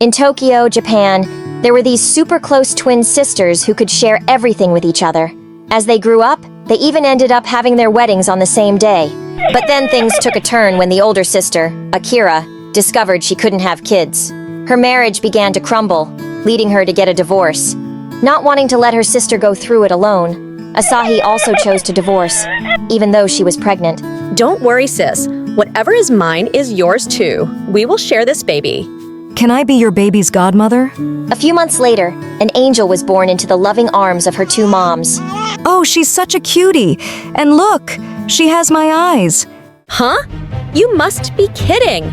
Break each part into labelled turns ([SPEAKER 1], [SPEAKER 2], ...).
[SPEAKER 1] In Tokyo, Japan, there were these super close twin sisters who could share everything with each other. As they grew up, they even ended up having their weddings on the same day. But then things took a turn when the older sister, Akira, discovered she couldn't have kids. Her marriage began to crumble, leading her to get a divorce. Not wanting to let her sister go through it alone, Asahi also chose to divorce, even though she was pregnant.
[SPEAKER 2] Don't worry, sis. Whatever is mine is yours too. We will share this baby.
[SPEAKER 3] Can I be your baby's godmother?
[SPEAKER 1] A few months later, an angel was born into the loving arms of her two moms.
[SPEAKER 3] Oh, she's such a cutie. And look, she has my eyes.
[SPEAKER 2] Huh? You must be kidding.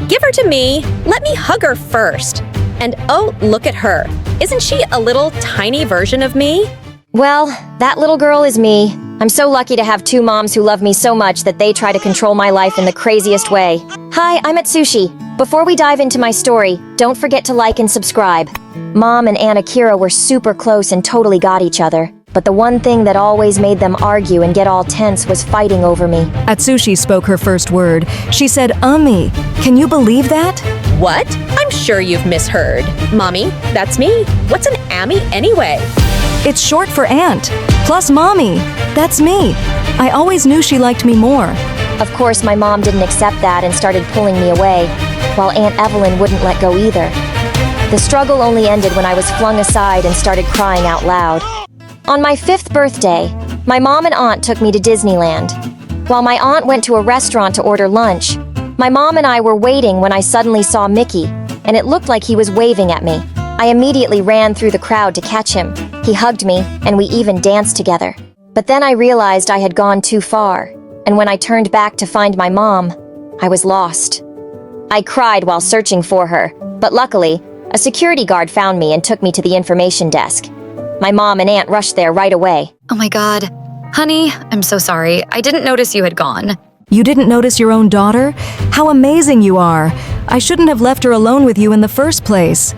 [SPEAKER 2] Give her to me. Let me hug her first. And oh, look at her. Isn't she a little tiny version of me?
[SPEAKER 1] Well, that little girl is me. I'm so lucky to have two moms who love me so much that they try to control my life in the craziest way. Hi, I'm Atsushi. Before we dive into my story, don't forget to like and subscribe. Mom and Aunt Akira were super close and totally got each other. But the one thing that always made them argue and get all tense was fighting over me.
[SPEAKER 3] Atsushi spoke her first word. She said, "Ummi." Can you believe that?
[SPEAKER 2] What? I'm sure you've misheard. Mommy, that's me. What's an Ami anyway?
[SPEAKER 3] It's short for aunt. Plus mommy. That's me. I always knew she liked me more.
[SPEAKER 1] Of course, my mom didn't accept that and started pulling me away, while Aunt Evelyn wouldn't let go either. The struggle only ended when I was flung aside and started crying out loud. On my 5th birthday, my mom and aunt took me to Disneyland. While my aunt went to a restaurant to order lunch, my mom and I were waiting when I suddenly saw Mickey, and it looked like he was waving at me. I immediately ran through the crowd to catch him. He hugged me, and we even danced together. But then I realized I had gone too far, and when I turned back to find my mom, I was lost. I cried while searching for her, but luckily, a security guard found me and took me to the information desk. My mom and aunt rushed there right away.
[SPEAKER 4] Oh my god. Honey, I'm so sorry. I didn't notice you had gone.
[SPEAKER 3] You didn't notice your own daughter? How amazing you are. I shouldn't have left her alone with you in the first place.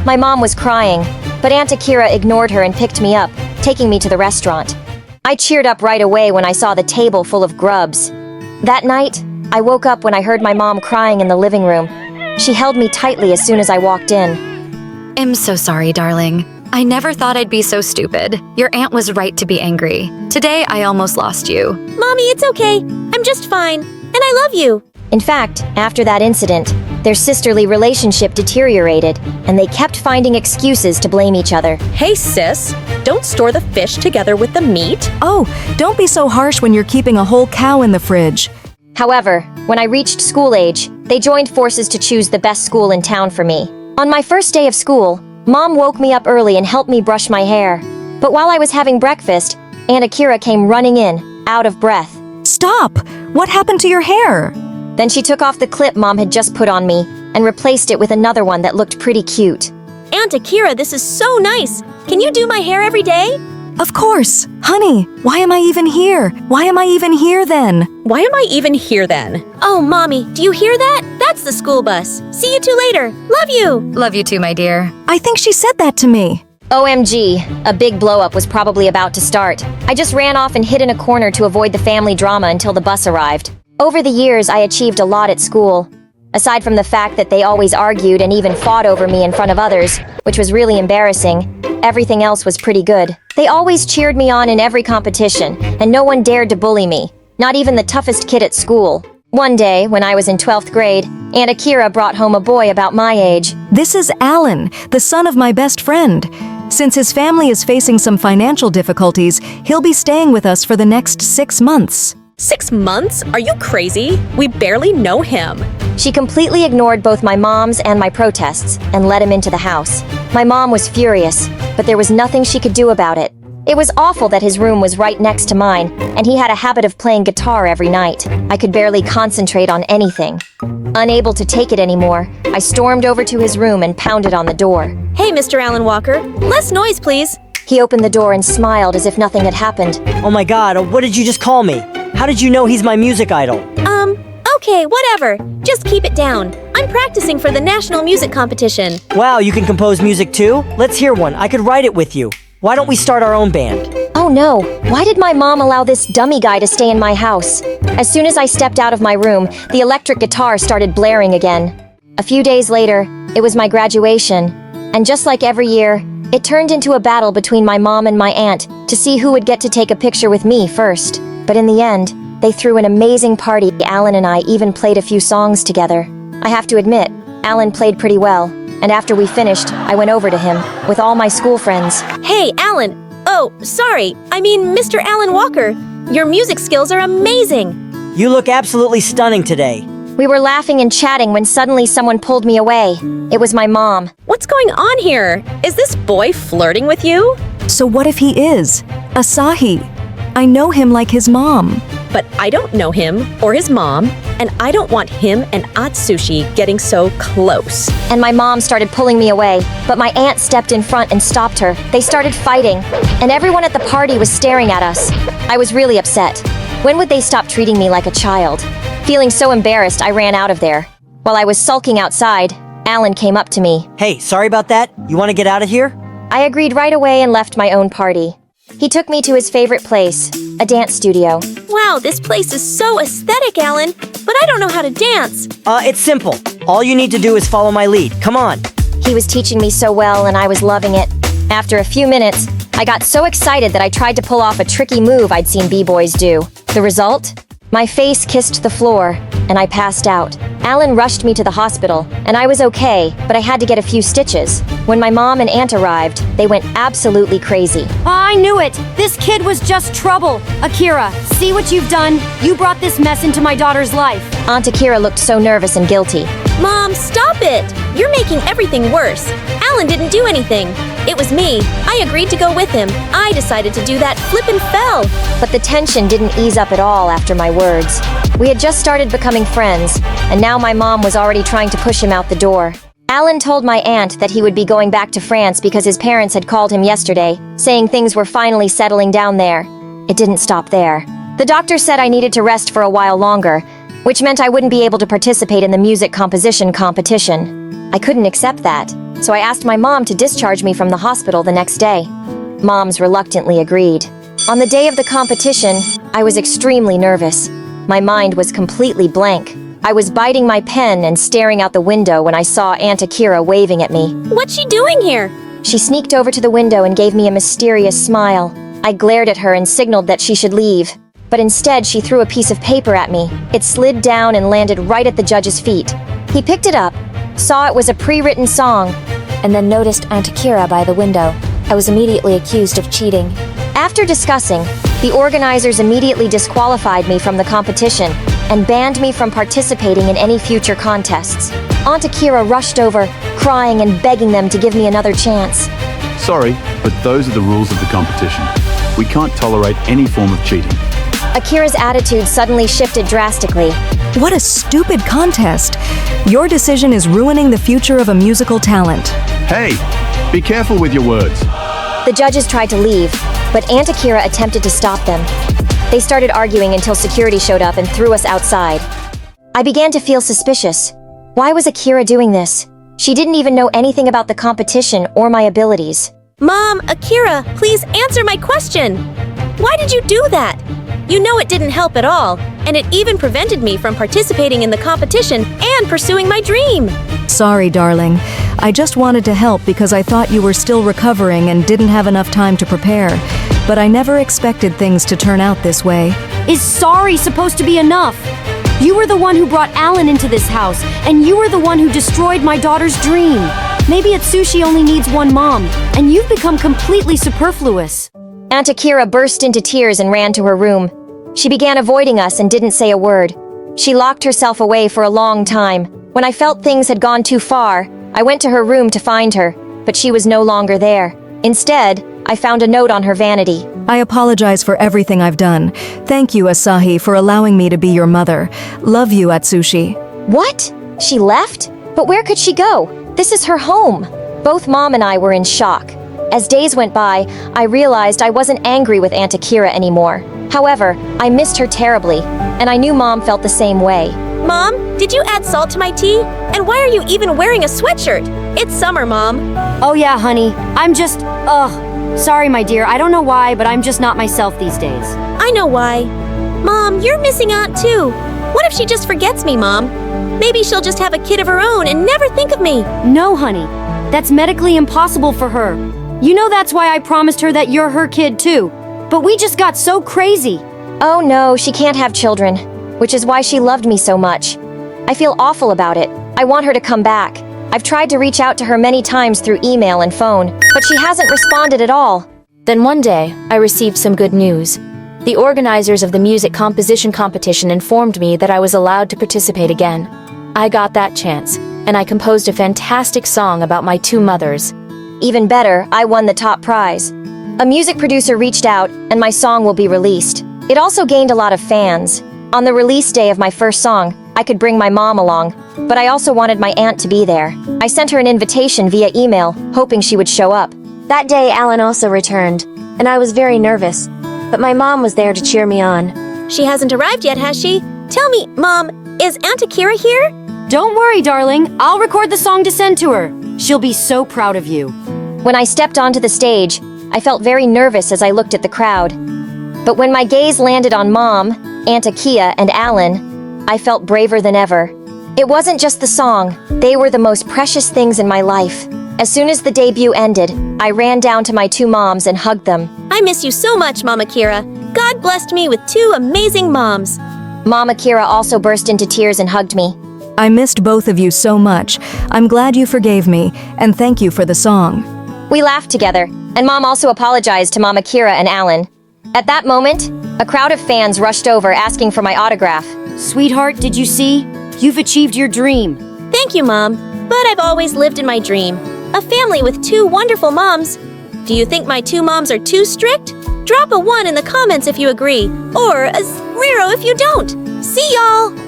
[SPEAKER 1] My mom was crying, but Aunt Akira ignored her and picked me up, taking me to the restaurant. I cheered up right away when I saw the table full of grubs. That night, I woke up when I heard my mom crying in the living room. She held me tightly as soon as I walked in.
[SPEAKER 4] I'm so sorry, darling. I never thought I'd be so stupid. Your aunt was right to be angry. Today, I almost lost you.
[SPEAKER 5] Mommy, it's okay. I'm just fine. And I love you.
[SPEAKER 1] In fact, after that incident, their sisterly relationship deteriorated, and they kept finding excuses to blame each other.
[SPEAKER 2] Hey, sis. Don't store the fish together with the meat.
[SPEAKER 3] Oh, don't be so harsh when you're keeping a whole cow in the fridge.
[SPEAKER 1] However, when I reached school age, they joined forces to choose the best school in town for me. On my first day of school, Mom woke me up early and helped me brush my hair. But while I was having breakfast, Aunt Akira came running in, out of breath.
[SPEAKER 3] Stop! What happened to your hair?
[SPEAKER 1] Then she took off the clip Mom had just put on me and replaced it with another one that looked pretty cute.
[SPEAKER 5] Aunt Akira, this is so nice. Can you do my hair every day?
[SPEAKER 3] Of course. Honey, why am I even here? Why am I even here then?
[SPEAKER 2] Why am I even here then?
[SPEAKER 5] Oh, Mommy, do you hear that? That's the school bus. See you two later. Love you.
[SPEAKER 4] Love you too, my dear.
[SPEAKER 3] I think she said that to me.
[SPEAKER 1] OMG, a big blow-up was probably about to start. I just ran off and hid in a corner to avoid the family drama until the bus arrived. Over the years, I achieved a lot at school. Aside from the fact that they always argued and even fought over me in front of others, which was really embarrassing, everything else was pretty good. They always cheered me on in every competition, and no one dared to bully me, not even the toughest kid at school. One day, when I was in 12th grade, Aunt Akira brought home a boy about my age.
[SPEAKER 3] This is Alan, the son of my best friend. Since his family is facing some financial difficulties, he'll be staying with us for the next 6 months.
[SPEAKER 2] 6 months? Are you crazy? We barely know him.
[SPEAKER 1] She completely ignored both my mom's and my protests and let him into the house. My mom was furious, but there was nothing she could do about it. It was awful that his room was right next to mine, and he had a habit of playing guitar every night. I could barely concentrate on anything. Unable to take it anymore, I stormed over to his room and pounded on the door.
[SPEAKER 5] Hey, Mr. Alan Walker. Less noise, please.
[SPEAKER 1] He opened the door and smiled as if nothing had happened.
[SPEAKER 6] Oh my god, what did you just call me? How did you know he's my music idol?
[SPEAKER 5] Okay, whatever. Just keep it down. I'm practicing for the national music competition.
[SPEAKER 6] Wow, you can compose music too? Let's hear one. I could write it with you. Why don't we start our own band?
[SPEAKER 1] Oh no, why did my mom allow this dummy guy to stay in my house? As soon as I stepped out of my room, the electric guitar started blaring again. A few days later, It was my graduation, and just like every year, it turned into a battle between my mom and my aunt to see who would get to take a picture with me first. But in the end, they threw an amazing party. Alan and I even played a few songs together. I have to admit, Alan played pretty well, and after we finished, I went over to him with all my school friends.
[SPEAKER 5] Hey, Alan! Oh, sorry. I mean, Mr. Alan Walker. Your music skills are amazing.
[SPEAKER 6] You look absolutely stunning today.
[SPEAKER 1] We were laughing and chatting when suddenly someone pulled me away. It was my mom.
[SPEAKER 2] What's going on here? Is this boy flirting with you?
[SPEAKER 3] So what if he is? Asahi. I know him like his mom.
[SPEAKER 2] But I don't know him or his mom, and I don't want him and Atsushi getting so close.
[SPEAKER 1] And my mom started pulling me away, but my aunt stepped in front and stopped her. They started fighting, and everyone at the party was staring at us. I was really upset. When would they stop treating me like a child? Feeling so embarrassed, I ran out of there. While I was sulking outside, Alan came up to me.
[SPEAKER 6] Hey, sorry about that. You want to get out of here?
[SPEAKER 1] I agreed right away and left my own party. He took me to his favorite place, a dance studio.
[SPEAKER 5] Wow, this place is so aesthetic, Alan. But I don't know how to dance.
[SPEAKER 6] It's simple. All you need to do is follow my lead. Come on.
[SPEAKER 1] He was teaching me so well and I was loving it. After a few minutes, I got so excited that I tried to pull off a tricky move I'd seen b-boys do. The result? My face kissed the floor, and I passed out. Alan rushed me to the hospital, and I was okay, but I had to get a few stitches. When my mom and aunt arrived, they went absolutely crazy.
[SPEAKER 7] I knew it! This kid was just trouble! Akira, see what you've done? You brought this mess into my daughter's life.
[SPEAKER 1] Aunt Akira looked so nervous and guilty.
[SPEAKER 5] Mom, stop it! You're making everything worse. Alan didn't do anything. It was me. I agreed to go with him. I decided to do that flip and fell.
[SPEAKER 1] But the tension didn't ease up at all after my words. We had just started becoming friends, and now my mom was already trying to push him out the door. Alan told my aunt that he would be going back to France because his parents had called him yesterday, saying things were finally settling down there. It didn't stop there. The doctor said I needed to rest for a while longer, which meant I wouldn't be able to participate in the music composition competition. I couldn't accept that, so I asked my mom to discharge me from the hospital the next day. Moms reluctantly agreed. On the day of the competition, I was extremely nervous. My mind was completely blank. I was biting my pen and staring out the window when I saw Aunt Akira waving at me.
[SPEAKER 5] What's she doing here?
[SPEAKER 1] She sneaked over to the window and gave me a mysterious smile. I glared at her and signaled that she should leave. But instead, she threw a piece of paper at me. It slid down and landed right at the judge's feet. He picked it up, saw it was a pre-written song, and then noticed Aunt Akira by the window. I was immediately accused of cheating. After discussing, the organizers immediately disqualified me from the competition and banned me from participating in any future contests. Aunt Akira rushed over, crying and begging them to give me another chance.
[SPEAKER 8] Sorry, but those are the rules of the competition. We can't tolerate any form of cheating.
[SPEAKER 1] Akira's attitude suddenly shifted drastically.
[SPEAKER 3] What a stupid contest. Your decision is ruining the future of a musical talent.
[SPEAKER 8] Hey, be careful with your words.
[SPEAKER 1] The judges tried to leave, but Aunt Akira attempted to stop them. They started arguing until security showed up and threw us outside. I began to feel suspicious. Why was Akira doing this? She didn't even know anything about the competition or my abilities.
[SPEAKER 5] Mom, Akira, please answer my question. Why did you do that? You know it didn't help at all, and it even prevented me from participating in the competition and pursuing my dream.
[SPEAKER 3] Sorry, darling. I just wanted to help because I thought you were still recovering and didn't have enough time to prepare. But I never expected things to turn out this way.
[SPEAKER 7] Is sorry supposed to be enough? You were the one who brought Alan into this house, and you were the one who destroyed my daughter's dream. Maybe Atsushi only needs one mom, and you've become completely superfluous.
[SPEAKER 1] Aunt Akira burst into tears and ran to her room. She began avoiding us and didn't say a word. She locked herself away for a long time. When I felt things had gone too far, I went to her room to find her, but she was no longer there. Instead, I found a note on her vanity.
[SPEAKER 3] I apologize for everything I've done. Thank you, Asahi, for allowing me to be your mother. Love you, Atsushi.
[SPEAKER 1] What? She left? But where could she go? This is her home. Both Mom and I were in shock. As days went by, I realized I wasn't angry with Aunt Akira anymore. However, I missed her terribly, and I knew Mom felt the same way.
[SPEAKER 5] Mom, did you add salt to my tea? And why are you even wearing a sweatshirt? It's summer, Mom.
[SPEAKER 7] Oh yeah, honey. I'm just, sorry, my dear. I don't know why, but I'm just not myself these days.
[SPEAKER 5] I know why. Mom, you're missing Aunt too. What if she just forgets me, Mom? Maybe she'll just have a kid of her own and never think of me.
[SPEAKER 7] No, honey. That's medically impossible for her. You know that's why I promised her that you're her kid too. But we just got so crazy.
[SPEAKER 1] Oh no, she can't have children, which is why she loved me so much. I feel awful about it. I want her to come back. I've tried to reach out to her many times through email and phone, but she hasn't responded at all.
[SPEAKER 9] Then one day, I received some good news. The organizers of the music composition competition informed me that I was allowed to participate again. I got that chance, and I composed a fantastic song about my two mothers.
[SPEAKER 1] Even better, I won the top prize. A music producer reached out, and my song will be released. It also gained a lot of fans. On the release day of my first song, I could bring my mom along, but I also wanted my aunt to be there. I sent her an invitation via email, hoping she would show up.
[SPEAKER 10] That day, Alan also returned, and I was very nervous. But my mom was there to cheer me on.
[SPEAKER 5] She hasn't arrived yet, has she? Tell me, Mom, is Aunt Akira here?
[SPEAKER 7] Don't worry, darling. I'll record the song to send to her. She'll be so proud of you.
[SPEAKER 1] When I stepped onto the stage, I felt very nervous as I looked at the crowd. But when my gaze landed on Mom, Aunt Akira, and Alan, I felt braver than ever. It wasn't just the song. They were the most precious things in my life. As soon as the debut ended, I ran down to my two moms and hugged them.
[SPEAKER 5] I miss you so much, Mom Akira. God blessed me with two amazing moms.
[SPEAKER 1] Mom Akira also burst into tears and hugged me.
[SPEAKER 3] I missed both of you so much. I'm glad you forgave me, and thank you for the song.
[SPEAKER 1] We laughed together, and Mom also apologized to Mom Akira and Alan. At that moment, a crowd of fans rushed over asking for my autograph.
[SPEAKER 7] Sweetheart, did you see? You've achieved your dream.
[SPEAKER 5] Thank you, Mom. But I've always lived in my dream. A family with two wonderful moms. Do you think my two moms are too strict? Drop a 1 in the comments if you agree, or a 0 if you don't. See y'all!